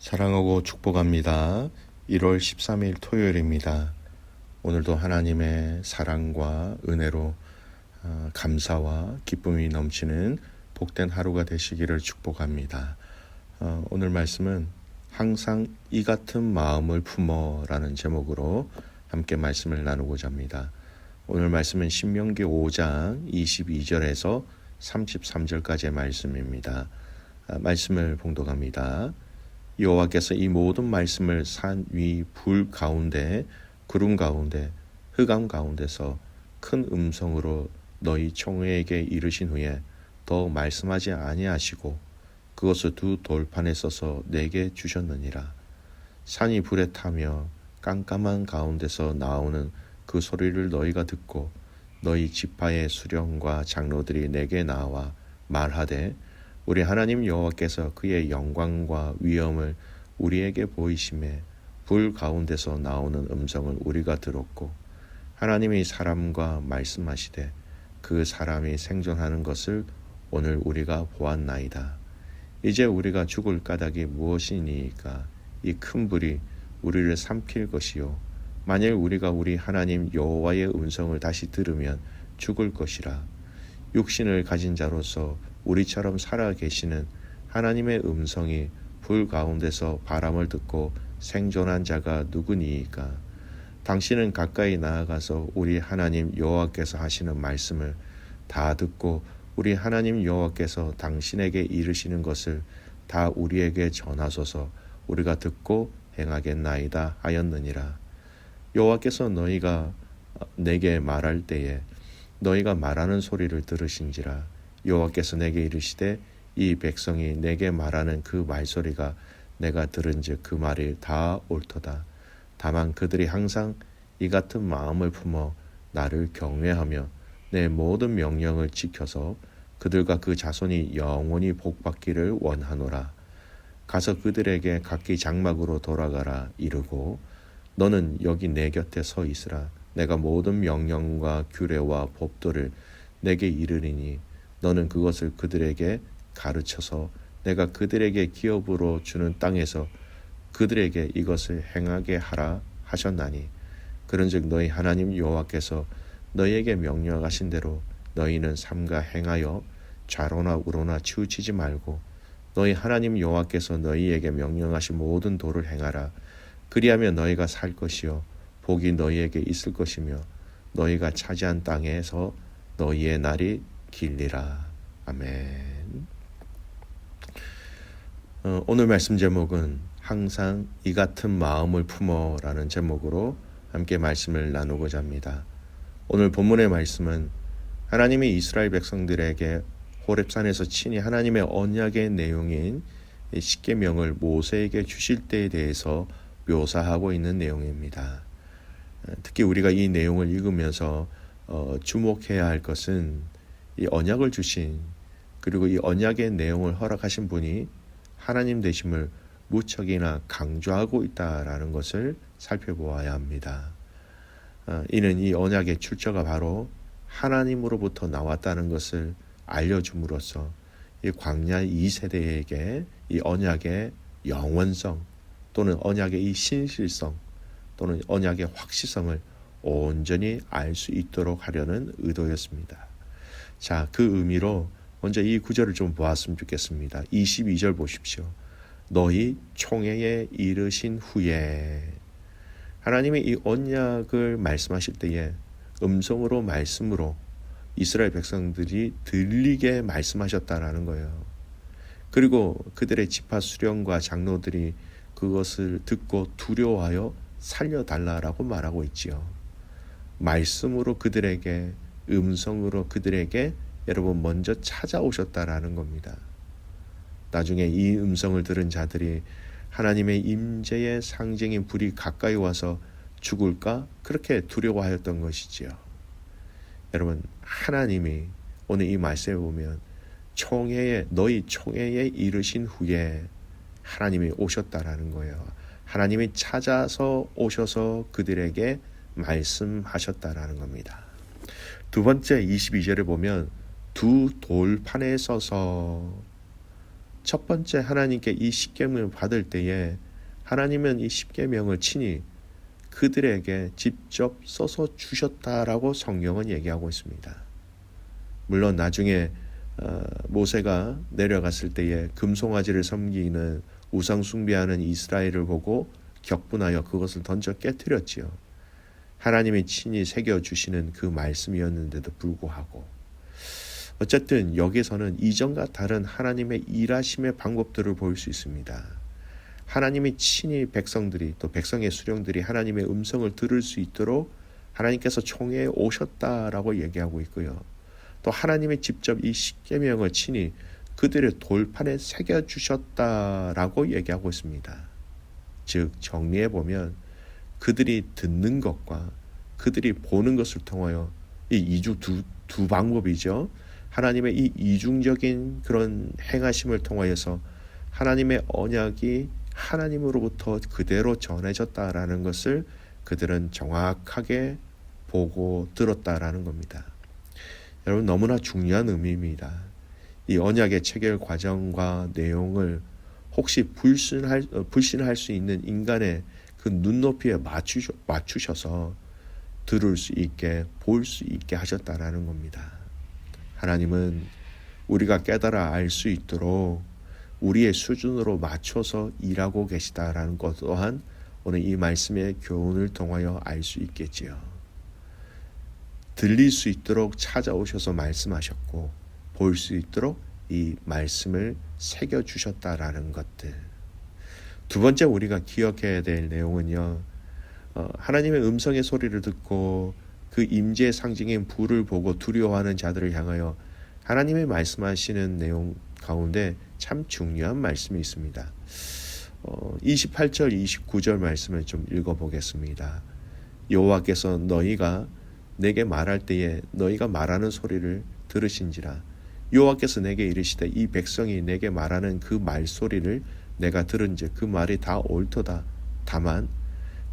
사랑하고 축복합니다. 1월 13일 토요일입니다. 오늘도 하나님의 사랑과 은혜로 감사와 기쁨이 넘치는 복된 하루가 되시기를 축복합니다. 오늘 말씀은 항상 이 같은 마음을 품어라는 제목으로 함께 말씀을 나누고자 합니다. 오늘 말씀은 신명기 5장 22절에서 33절까지의 말씀입니다. 말씀을 봉독합니다. 여호와께서 이 모든 말씀을 산 위 불 가운데 구름 가운데 흑암 가운데서 큰 음성으로 너희 총회에게 이르신 후에 더 말씀하지 아니하시고 그것을 두 돌판에 써서 내게 주셨느니라. 산이 불에 타며 깜깜한 가운데서 나오는 그 소리를 너희가 듣고 너희 지파의 수령과 장로들이 내게 나와 말하되 우리 하나님 여호와께서 그의 영광과 위엄을 우리에게 보이심에 불 가운데서 나오는 음성을 우리가 들었고 하나님이 사람과 말씀하시되 그 사람이 생존하는 것을 오늘 우리가 보았나이다. 이제 우리가 죽을 까닭이 무엇이니까 이 큰 불이 우리를 삼킬 것이요 만일 우리가 우리 하나님 여호와의 음성을 다시 들으면 죽을 것이라. 육신을 가진 자로서 우리처럼 살아 계시는 하나님의 음성이 불 가운데서 바람을 듣고 생존한 자가 누구니이까? 당신은 가까이 나아가서 우리 하나님 여호와께서 하시는 말씀을 다 듣고 우리 하나님 여호와께서 당신에게 이르시는 것을 다 우리에게 전하소서. 우리가 듣고 행하겠나이다 하였느니라. 여호와께서 너희가 내게 말할 때에 너희가 말하는 소리를 들으신지라. 여호와께서 내게 이르시되 이 백성이 내게 말하는 그 말소리가 내가 들은즉 그 말이 다 옳도다. 다만 그들이 항상 이 같은 마음을 품어 나를 경외하며 내 모든 명령을 지켜서 그들과 그 자손이 영원히 복받기를 원하노라. 가서 그들에게 각기 장막으로 돌아가라 이르고 너는 여기 내 곁에 서 있으라. 내가 모든 명령과 규례와 법도를 내게 이르리니 너는 그것을 그들에게 가르쳐서 내가 그들에게 기업으로 주는 땅에서 그들에게 이것을 행하게 하라 하셨나니 그런즉 너희 하나님 여호와께서 너희에게 명령하신 대로 너희는 삼가 행하여 좌로나 우로나 치우치지 말고 너희 하나님 여호와께서 너희에게 명령하신 모든 도를 행하라. 그리하면 너희가 살 것이요 복이 너희에게 있을 것이며 너희가 차지한 땅에서 너희의 날이 길리라. 아멘. 오늘 말씀 제목은 항상 이 같은 마음을 품어라는 제목으로 함께 말씀을 나누고자 합니다. 오늘 본문의 말씀은 하나님이 이스라엘 백성들에게 호렙산에서 친히 하나님의 언약의 내용인 십계명을 모세에게 주실 때에 대해서 묘사하고 있는 내용입니다. 특히 우리가 이 내용을 읽으면서 주목해야 할 것은 이 언약을 주신 그리고 이 언약의 내용을 허락하신 분이 하나님 되심을 무척이나 강조하고 있다라는 것을 살펴보아야 합니다. 이는 이 언약의 출처가 바로 하나님으로부터 나왔다는 것을 알려줌으로써 이 광야 2세대에게 이 언약의 영원성 또는 언약의 이 신실성 또는 언약의 확실성을 온전히 알 수 있도록 하려는 의도였습니다. 자, 그 의미로 먼저 이 구절을 좀 보았으면 좋겠습니다. 22절 보십시오. 너희 총회에 이르신 후에 하나님이 이 언약을 말씀하실 때에 음성으로 말씀으로 이스라엘 백성들이 들리게 말씀하셨다라는 거예요. 그리고 그들의 지파 수령과 장로들이 그것을 듣고 두려워하여 살려달라라고 말하고 있지요. 말씀으로 그들에게 음성으로 그들에게 여러분 먼저 찾아오셨다라는 겁니다. 나중에 이 음성을 들은 자들이 하나님의 임재의 상징인 불이 가까이 와서 죽을까 그렇게 두려워하였던 것이지요. 여러분 하나님이 오늘 이 말씀에 보면 너희 총회에 이르신 후에 하나님이 오셨다라는 거예요. 하나님이 찾아서 오셔서 그들에게 말씀하셨다라는 겁니다. 두 번째 22절에 보면 두 돌판에 서서 첫 번째 하나님께 이 십계명을 받을 때에 하나님은 이 십계명을 친히 그들에게 직접 써서 주셨다라고 성경은 얘기하고 있습니다. 물론 나중에 모세가 내려갔을 때에 금송아지를 섬기는 우상 숭배하는 이스라엘을 보고 격분하여 그것을 던져 깨뜨렸지요. 하나님이 친히 새겨주시는 그 말씀이었는데도 불구하고 어쨌든 여기서는 이전과 다른 하나님의 일하심의 방법들을 볼 수 있습니다. 하나님이 친히 백성들이 또 백성의 수령들이 하나님의 음성을 들을 수 있도록 하나님께서 총회에 오셨다라고 얘기하고 있고요. 또 하나님이 직접 이 십계명을 친히 그들의 돌판에 새겨주셨다라고 얘기하고 있습니다. 즉 정리해보면 그들이 듣는 것과 그들이 보는 것을 통하여 이 두 방법이죠. 하나님의 이 이중적인 그런 행하심을 통하여서 하나님의 언약이 하나님으로부터 그대로 전해졌다라는 것을 그들은 정확하게 보고 들었다라는 겁니다. 여러분 너무나 중요한 의미입니다. 이 언약의 체결 과정과 내용을 혹시 불신할 수 있는 인간의 그 눈높이에 맞추셔서 들을 수 있게 볼 수 있게 하셨다라는 겁니다. 하나님은 우리가 깨달아 알 수 있도록 우리의 수준으로 맞춰서 일하고 계시다라는 것 또한 오늘 이 말씀의 교훈을 통하여 알 수 있겠지요. 들릴 수 있도록 찾아오셔서 말씀하셨고 볼 수 있도록 이 말씀을 새겨주셨다라는 것들. 두 번째 우리가 기억해야 될 내용은요. 하나님의 음성의 소리를 듣고 그 임재의 상징인 불을 보고 두려워하는 자들을 향하여 하나님의 말씀하시는 내용 가운데 참 중요한 말씀이 있습니다. 28절 29절 말씀을 좀 읽어보겠습니다. 여호와께서 너희가 내게 말할 때에 너희가 말하는 소리를 들으신지라. 여호와께서 내게 이르시되 이 백성이 내게 말하는 그 말소리를 내가 들은즉 그 말이 다 옳도다. 다만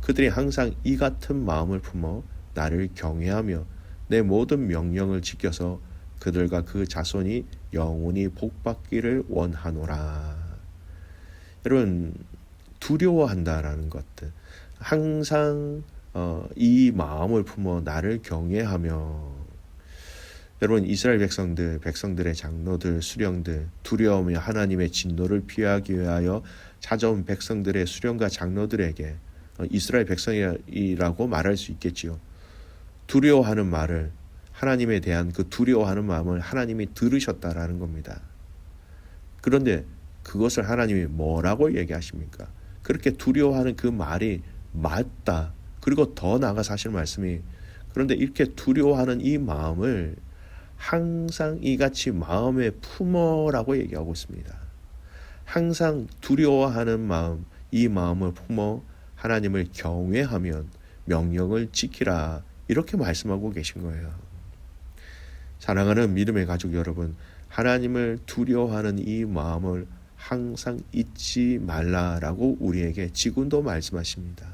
그들이 항상 이 같은 마음을 품어 나를 경외하며 내 모든 명령을 지켜서 그들과 그 자손이 영원히 복받기를 원하노라. 여러분 두려워한다라는 것들 항상 이 마음을 품어 나를 경외하며 여러분 이스라엘 백성들의 장로들 수령들 두려워하며 하나님의 진노를 피하기 위하여 찾아온 백성들의 수령과 장로들에게 이스라엘 백성이라고 말할 수 있겠지요. 두려워하는 말을 하나님에 대한 그 두려워하는 마음을 하나님이 들으셨다라는 겁니다. 그런데 그것을 하나님이 뭐라고 얘기하십니까? 그렇게 두려워하는 그 말이 맞다. 그리고 더 나아가서 하실 말씀이 그런데 이렇게 두려워하는 이 마음을 항상 이같이 마음에 품어라고 얘기하고 있습니다. 항상 두려워하는 마음, 이 마음을 품어 하나님을 경외하면 명령을 지키라. 이렇게 말씀하고 계신 거예요. 사랑하는 믿음의 가족 여러분, 하나님을 두려워하는 이 마음을 항상 잊지 말라라고 우리에게 지금도 말씀하십니다.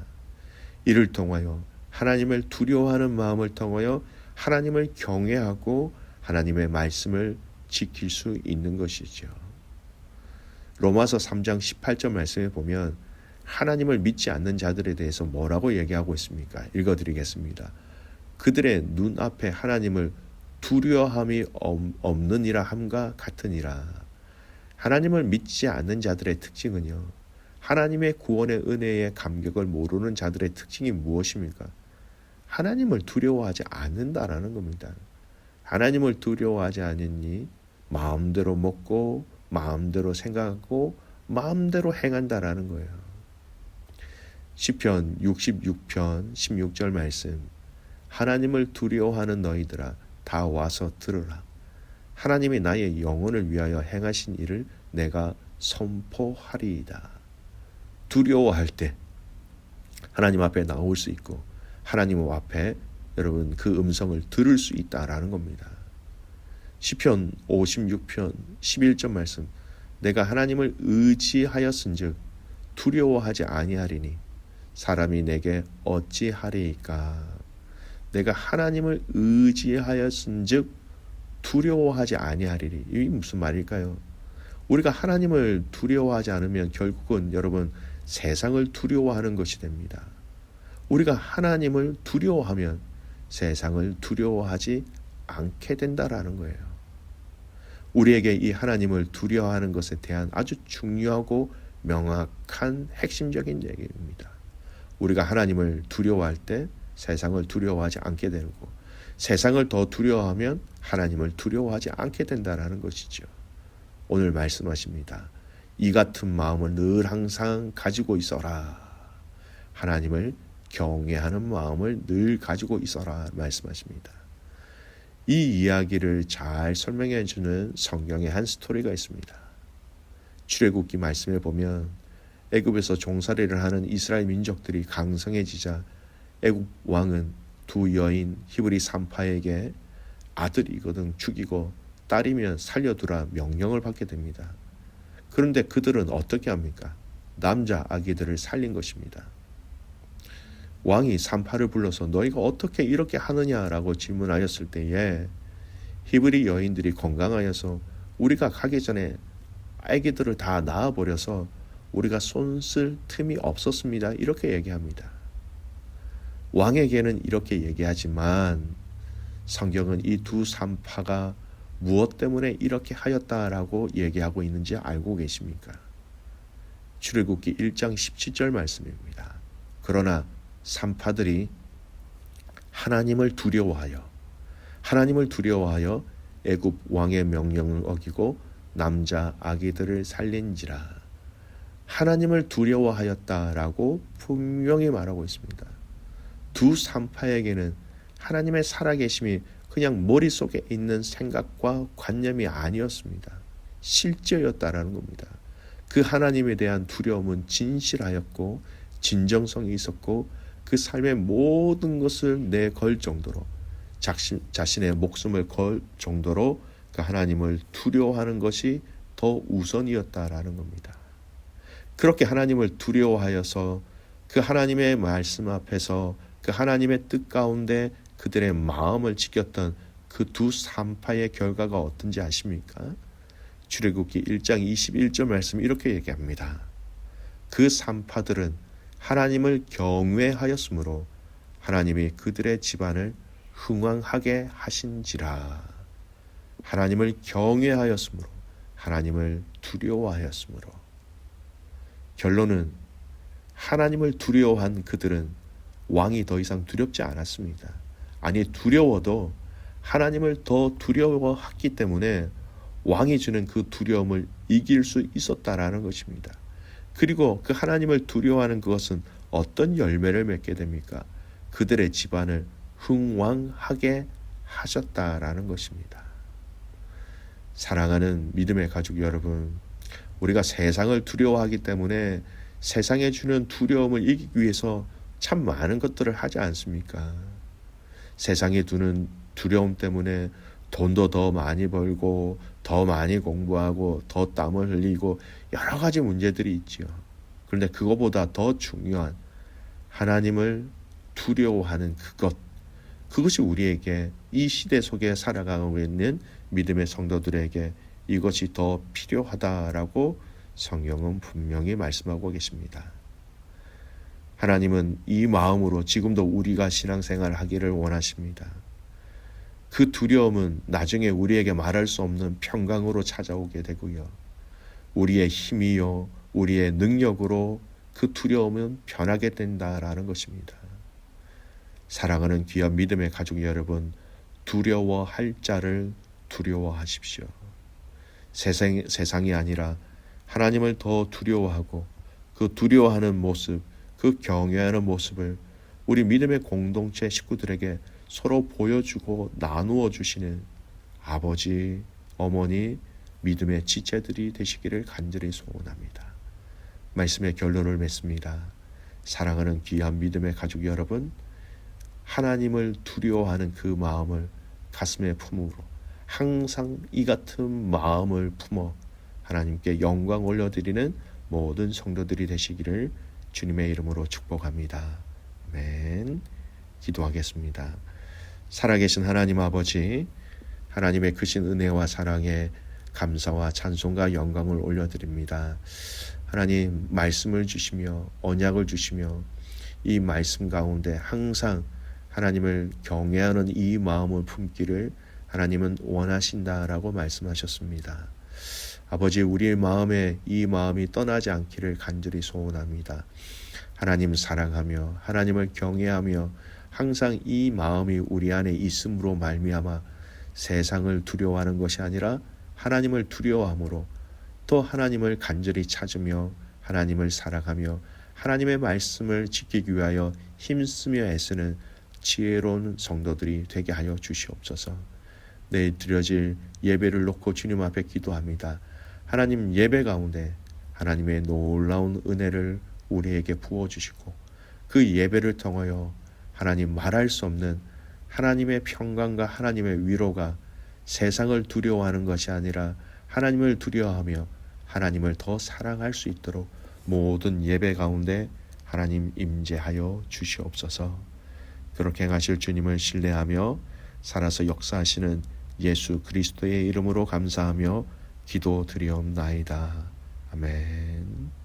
이를 통하여 하나님을 두려워하는 마음을 통하여 하나님을 경외하고 하나님의 말씀을 지킬 수 있는 것이죠. 로마서 3장 18절 말씀에 보면 하나님을 믿지 않는 자들에 대해서 뭐라고 얘기하고 있습니까? 읽어드리겠습니다. 그들의 눈앞에 하나님을 두려워함이 없느니라 함과 같으니라. 하나님을 믿지 않는 자들의 특징은요. 하나님의 구원의 은혜의 감격을 모르는 자들의 특징이 무엇입니까? 하나님을 두려워하지 않는다라는 겁니다. 하나님을 두려워하지 않으니 마음대로 먹고 마음대로 생각하고 마음대로 행한다라는 거예요. 시편 66편 16절 말씀. 하나님을 두려워하는 너희들아 다 와서 들으라. 하나님이 나의 영혼을 위하여 행하신 일을 내가 선포하리이다. 두려워할 때 하나님 앞에 나올 수 있고 하나님 앞에 여러분 그 음성을 들을 수 있다라는 겁니다. 시편 56편 11절 말씀. 내가 하나님을 의지하였은즉 두려워하지 아니하리니 사람이 내게 어찌하리이까. 내가 하나님을 의지하였은즉 두려워하지 아니하리니. 이게 무슨 말일까요? 우리가 하나님을 두려워하지 않으면 결국은 여러분 세상을 두려워하는 것이 됩니다. 우리가 하나님을 두려워하면 세상을 두려워하지 않게 된다라는 거예요. 우리에게 이 하나님을 두려워하는 것에 대한 아주 중요하고 명확한 핵심적인 얘기입니다. 우리가 하나님을 두려워할 때 세상을 두려워하지 않게 되고, 세상을 더 두려워하면 하나님을 두려워하지 않게 된다라는 것이죠. 오늘 말씀하십니다. 이 같은 마음을 늘 항상 가지고 있어라. 하나님을 경외하는 마음을 늘 가지고 있어라 말씀하십니다. 이 이야기를 잘 설명해 주는 성경의 한 스토리가 있습니다. 출애굽기 말씀에 보면 애굽에서 종살이를 하는 이스라엘 민족들이 강성해지자 애굽 왕은 두 여인 히브리 산파에게 아들이거든 죽이고 딸이면 살려두라 명령을 받게 됩니다. 그런데 그들은 어떻게 합니까? 남자 아기들을 살린 것입니다. 왕이 산파를 불러서 너희가 어떻게 이렇게 하느냐라고 질문하였을 때에 히브리 여인들이 건강하여서 우리가 가기 전에 아기들을 다 낳아버려서 우리가 손쓸 틈이 없었습니다. 이렇게 얘기합니다. 왕에게는 이렇게 얘기하지만 성경은 이 두 산파가 무엇 때문에 이렇게 하였다라고 얘기하고 있는지 알고 계십니까? 출애굽기 1장 17절 말씀입니다. 그러나 산파들이 하나님을 두려워하여 애굽 왕의 명령을 어기고 남자 아기들을 살린지라. 하나님을 두려워하였다라고 분명히 말하고 있습니다. 두 산파에게는 하나님의 살아계심이 그냥 머릿속에 있는 생각과 관념이 아니었습니다. 실제였다라는 겁니다. 그 하나님에 대한 두려움은 진실하였고 진정성이 있었고 그 삶의 모든 것을 내걸 정도로 자신의 목숨을 걸 정도로 그 하나님을 두려워하는 것이 더 우선이었다라는 겁니다. 그렇게 하나님을 두려워하여서 그 하나님의 말씀 앞에서 그 하나님의 뜻 가운데 그들의 마음을 지켰던 그 두 산파의 결과가 어떤지 아십니까? 출애굽기 1장 21절 말씀 이렇게 얘기합니다. 그 산파들은 하나님을 경외하였으므로 하나님이 그들의 집안을 흥왕하게 하신지라. 하나님을 경외하였으므로 하나님을 두려워하였으므로. 결론은 하나님을 두려워한 그들은 왕이 더 이상 두렵지 않았습니다. 아니 두려워도 하나님을 더 두려워했기 때문에 왕이 주는 그 두려움을 이길 수 있었다라는 것입니다. 그리고 그 하나님을 두려워하는 그것은 어떤 열매를 맺게 됩니까? 그들의 집안을 흥왕하게 하셨다라는 것입니다. 사랑하는 믿음의 가족 여러분, 우리가 세상을 두려워하기 때문에 세상에 주는 두려움을 이기기 위해서 참 많은 것들을 하지 않습니까? 세상에 두는 두려움 때문에 돈도 더 많이 벌고 더 많이 공부하고 더 땀을 흘리고 여러 가지 문제들이 있지요. 그런데 그것보다 더 중요한 하나님을 두려워하는 그것이 우리에게 이 시대 속에 살아가고 있는 믿음의 성도들에게 이것이 더 필요하다라고 성경은 분명히 말씀하고 계십니다. 하나님은 이 마음으로 지금도 우리가 신앙생활을 하기를 원하십니다. 그 두려움은 나중에 우리에게 말할 수 없는 평강으로 찾아오게 되고요. 우리의 힘이요, 우리의 능력으로 그 두려움은 변하게 된다라는 것입니다. 사랑하는 귀한 믿음의 가족 여러분, 두려워할 자를 두려워하십시오. 세상이 아니라 하나님을 더 두려워하고 그 두려워하는 모습, 그 경외하는 모습을 우리 믿음의 공동체 식구들에게 서로 보여주고 나누어 주시는 아버지, 어머니, 믿음의 지체들이 되시기를 간절히 소원합니다. 말씀의 결론을 맺습니다. 사랑하는 귀한 믿음의 가족 여러분, 하나님을 두려워하는 그 마음을 가슴에 품으로 항상 이 같은 마음을 품어 하나님께 영광 올려드리는 모든 성도들이 되시기를 주님의 이름으로 축복합니다. 아멘. 기도하겠습니다. 살아계신 하나님 아버지, 하나님의 크신 은혜와 사랑에 감사와 찬송과 영광을 올려드립니다. 하나님 말씀을 주시며 언약을 주시며 이 말씀 가운데 항상 하나님을 경외하는 이 마음을 품기를 하나님은 원하신다라고 말씀하셨습니다. 아버지, 우리의 마음에 이 마음이 떠나지 않기를 간절히 소원합니다. 하나님 사랑하며 하나님을 경외하며 항상 이 마음이 우리 안에 있음으로 말미암아 세상을 두려워하는 것이 아니라 하나님을 두려워함으로 또 하나님을 간절히 찾으며 하나님을 사랑하며 하나님의 말씀을 지키기 위하여 힘쓰며 애쓰는 지혜로운 성도들이 되게 하여 주시옵소서. 내일 드려질 예배를 놓고 주님 앞에 기도합니다. 하나님, 예배 가운데 하나님의 놀라운 은혜를 우리에게 부어주시고 그 예배를 통하여 하나님 말할 수 없는 하나님의 평강과 하나님의 위로가 세상을 두려워하는 것이 아니라 하나님을 두려워하며 하나님을 더 사랑할 수 있도록 모든 예배 가운데 하나님 임재하여 주시옵소서. 그렇게 행하실 주님을 신뢰하며 살아서 역사하시는 예수 그리스도의 이름으로 감사하며 기도드리옵나이다. 아멘.